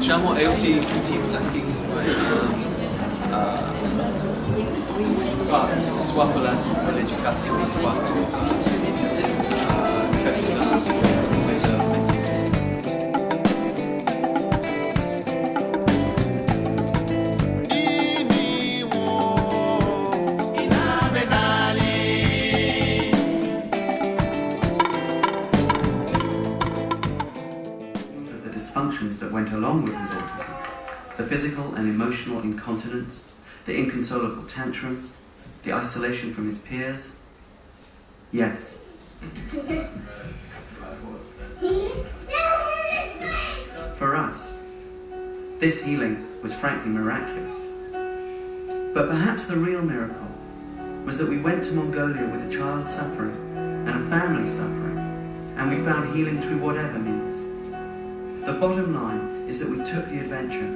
Charmant et aussi petit pratique. Soit pour l'éducation, soit pour quelque chose de the dysfunctions that went along with his autism, the physical and emotional incontinence, the inconsolable tantrums, the isolation from his peers? Yes. For us, this healing was frankly miraculous. But perhaps the real miracle was that we went to Mongolia with a child suffering and a family suffering, and we found healing through whatever means. The bottom line is that we took the adventure,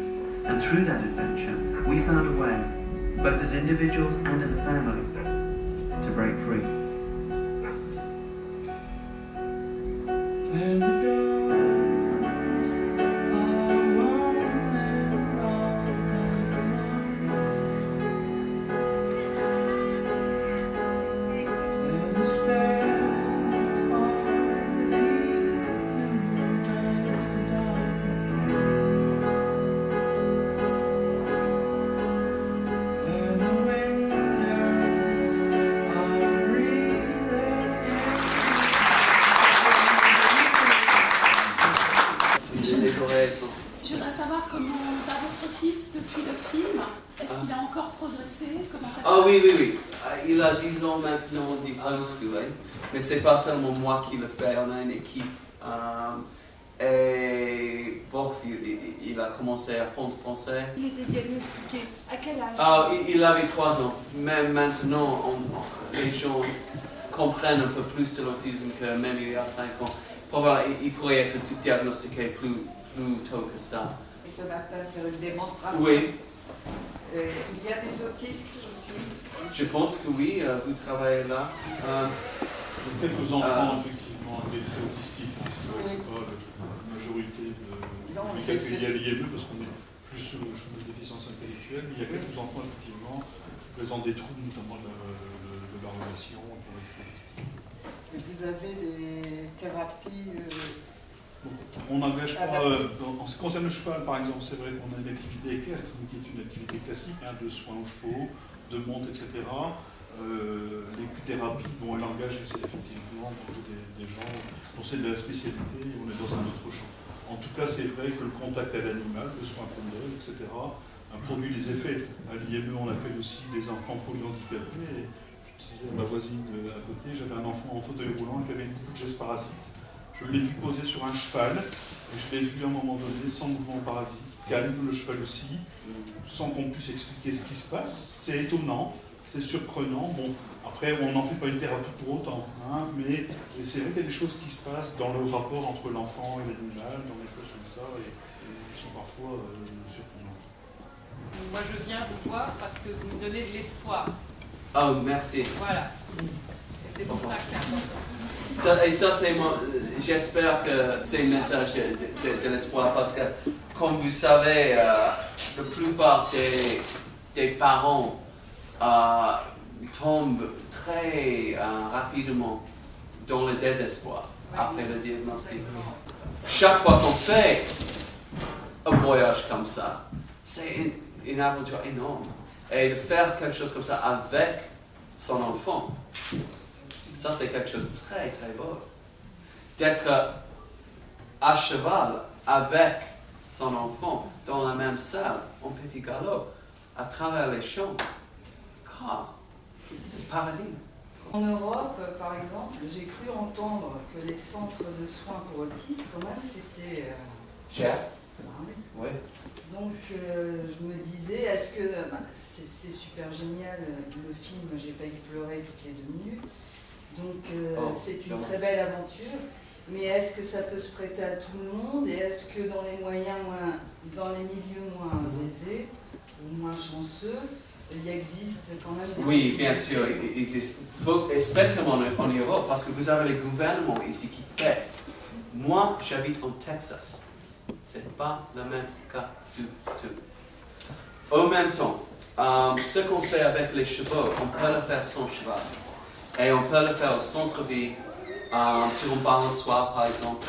and through that adventure, we found a way, both as individuals and as a family, to break free. Je voudrais savoir comment va votre fils depuis le film. Est-ce qu'il a encore progressé? Comment ça se passe? Oui. Il a 10 ans maintenant du homeschooling, mais c'est pas seulement moi qui le fais, on a une équipe. Et bon, il a commencé à apprendre français. Il était diagnostiqué à quel âge? Il avait 3 ans. Même maintenant, les gens comprennent un peu plus de l'autisme que même il y a 5 ans. Probablement, il pourrait être diagnostiqué plus tôt que ça. Ce matin, faire une démonstration. Oui. Il y a des autistes aussi. Je pense que oui, vous travaillez là. Quelques enfants, effectivement, des très autistiques, c'est pas la majorité de handicapés liés à l'IME, parce qu'on est plus sur le chemin de déficience intellectuelle, mais il y a quelques enfants, effectivement, qui présentent des troubles, notamment de la relation pour les autistiques. Et vous avez des thérapies On n'engage pas, en ce qui concerne le cheval par exemple, c'est vrai qu'on a une activité équestre, qui est une activité classique, de soins aux chevaux, de monte, etc. L'équithérapie, elle engage effectivement des gens dont c'est de la spécialité, et on est dans un autre champ. En tout cas, c'est vrai que le contact à l'animal, le soin qu'on donne, etc., produit des effets. À l'IME, on appelle aussi des enfants polyhandicapés. Je disais à ma voisine à côté, j'avais un enfant en fauteuil roulant qui avait beaucoup de gestes parasites. Je l'ai vu poser sur un cheval, et je l'ai vu à un moment donné, sans mouvement parasite, calme, le cheval aussi, sans qu'on puisse expliquer ce qui se passe. C'est étonnant, c'est surprenant. Bon, après, on n'en fait pas une thérapie pour autant, mais c'est vrai qu'il y a des choses qui se passent dans le rapport entre l'enfant et l'animal, dans des choses comme ça, et qui sont parfois surprenantes. Moi, je viens vous voir parce que vous me donnez de l'espoir. Oh, merci. Voilà. Et c'est pour ça que c'est important. J'espère que c'est un message de l'espoir parce que, comme vous savez, la plupart des parents tombent très rapidement dans le désespoir après le diagnostic. Chaque fois qu'on fait un voyage comme ça, c'est une aventure énorme. Et de faire quelque chose comme ça avec son enfant, ça c'est quelque chose de très très beau. D'être à cheval avec son enfant dans la même salle, en petit galop, à travers les champs. C'est le paradis. En Europe, par exemple, j'ai cru entendre que les centres de soins pour autistes, quand même, c'était cher. Oui. Donc, je me disais, est-ce que c'est super génial le film, j'ai failli pleurer toutes les 2 minutes. Donc, c'est une très belle aventure. Mais est-ce que ça peut se prêter à tout le monde? Et est-ce que dans les dans les milieux moins aisés ou moins chanceux, il existe quand même des... Oui, bien sûr, il existe. Spécialement en Europe, parce que vous avez le gouvernement ici qui paie. Moi, j'habite en Texas. C'est pas le même cas du tout. Au même temps, ce qu'on fait avec les chevaux, on peut le faire sans cheval. Et on peut le faire au centre-ville, sur une balançoire par exemple.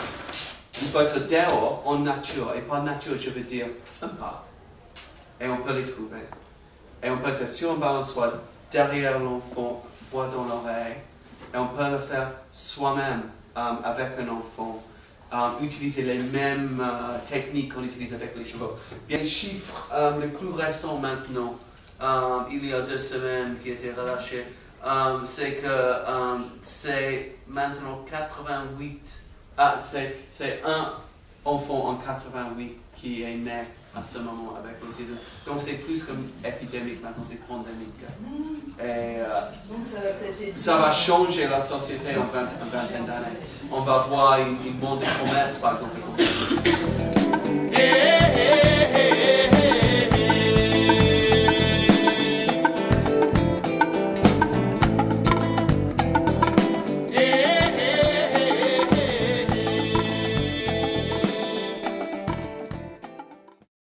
Il faut être dehors, en nature. Et par nature, je veux dire un parc. Et on peut les trouver. Et on peut être sur une balançoire, derrière l'enfant, voix dans l'oreille. Et on peut le faire soi-même avec un enfant. Utiliser les mêmes techniques qu'on utilise avec les chevaux. Bien, les chiffres les plus récents maintenant, il y a 2 semaines qui étaient relâchés, c'est que c'est maintenant 88, c'est un enfant en 88 qui est né à ce moment avec l'autisme. Donc c'est plus comme épidémique, maintenant c'est pandémique. Et Donc ça va changer la société en une vingtaine d'années. On va voir une monde de commerce par exemple.